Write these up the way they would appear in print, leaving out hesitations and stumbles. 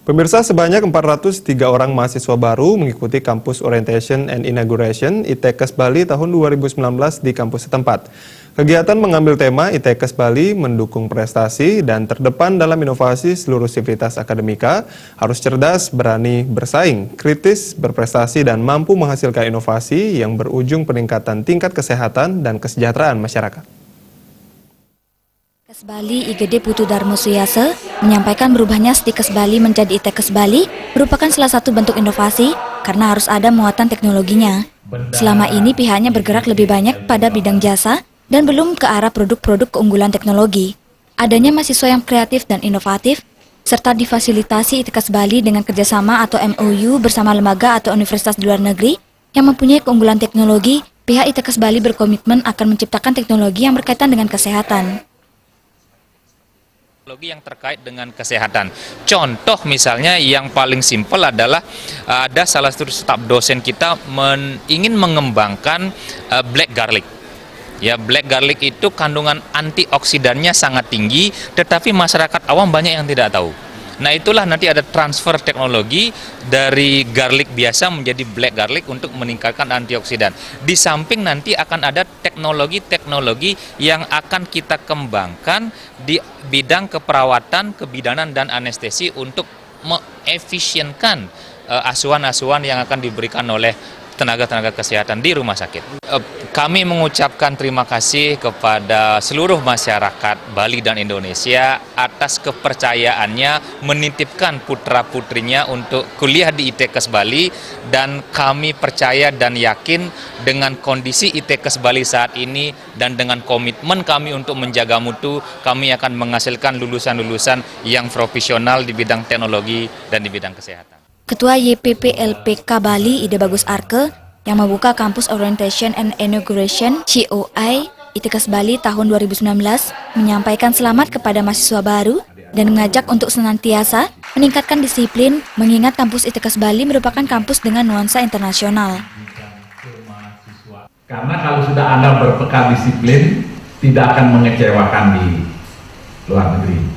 Pemirsa, sebanyak 403 orang mahasiswa baru mengikuti Kampus Orientation and Inauguration ITEKES Bali tahun 2019 di kampus setempat. Kegiatan mengambil tema ITEKES Bali mendukung prestasi dan terdepan dalam inovasi seluruh sivitas akademika, harus cerdas, berani bersaing, kritis, berprestasi, dan mampu menghasilkan inovasi yang berujung peningkatan tingkat kesehatan dan kesejahteraan masyarakat. ITEKES Bali IGD Putu Darmo Suyase menyampaikan berubahnya Stikes Bali menjadi ITEKES Bali merupakan salah satu bentuk inovasi karena harus ada muatan teknologinya. Selama ini pihaknya bergerak lebih banyak pada bidang jasa dan belum ke arah produk-produk keunggulan teknologi. Adanya mahasiswa yang kreatif dan inovatif, serta difasilitasi ITEKES Bali dengan kerjasama atau MOU bersama lembaga atau universitas di luar negeri yang mempunyai keunggulan teknologi, pihak ITEKES Bali berkomitmen akan menciptakan teknologi yang berkaitan dengan kesehatan. Teknologi yang terkait dengan kesehatan. Contoh misalnya yang paling simpel adalah ada salah satu staf dosen kita ingin mengembangkan black garlic. Ya, black garlic itu kandungan antioksidannya sangat tinggi, tetapi masyarakat awam banyak yang tidak tahu. Nah, itulah nanti ada transfer teknologi dari garlic biasa menjadi black garlic untuk meningkatkan antioksidan. Di samping nanti akan ada teknologi-teknologi yang akan kita kembangkan di bidang keperawatan, kebidanan, dan anestesi untuk mengefisienkan asuhan-asuhan yang akan diberikan oleh tenaga-tenaga kesehatan di rumah sakit. Kami mengucapkan terima kasih kepada seluruh masyarakat Bali dan Indonesia atas kepercayaannya menitipkan putra-putrinya untuk kuliah di ITEKES Bali, dan kami percaya dan yakin dengan kondisi ITEKES Bali saat ini dan dengan komitmen kami untuk menjaga mutu, kami akan menghasilkan lulusan-lulusan yang profesional di bidang teknologi dan di bidang kesehatan. Ketua YPPLPK Bali Ide Bagus Arke yang membuka Kampus Orientation and Inauguration COI ITEKES Bali tahun 2019 menyampaikan selamat kepada mahasiswa baru dan mengajak untuk senantiasa meningkatkan disiplin mengingat kampus ITEKES Bali merupakan kampus dengan nuansa internasional. Karena kalau sudah Anda berbekal disiplin, tidak akan mengecewakan di luar negeri.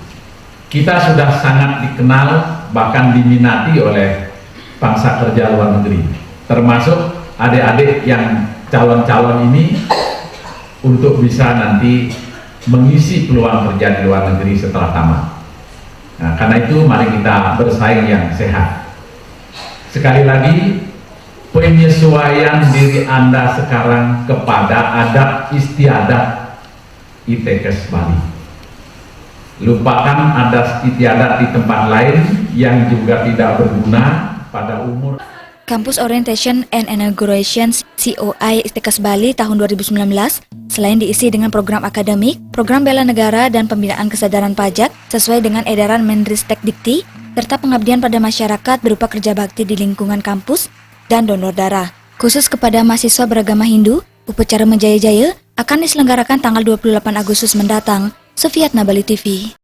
Kita sudah sangat dikenal, bahkan diminati oleh bangsa kerja luar negeri, termasuk adik-adik yang calon-calon ini untuk bisa nanti mengisi peluang kerja di luar negeri setelah tamat. Nah, karena itu mari kita bersaing yang sehat. Sekali lagi, penyesuaian diri Anda sekarang kepada adat istiadat ITEKES Bali. Lupakan adat istiadat di tempat lain yang juga tidak berguna pada umur. Kampus Orientation and Inauguration COI ITEKES Bali tahun 2019 selain diisi dengan program akademik, program bela negara dan pembinaan kesadaran pajak sesuai dengan edaran Menristek Dikti, serta pengabdian pada masyarakat berupa kerja bakti di lingkungan kampus dan donor darah. Khusus kepada mahasiswa beragama Hindu, upacara Menjaya Jaya akan diselenggarakan tanggal 28 Agustus mendatang. Sufiatna, Bali TV.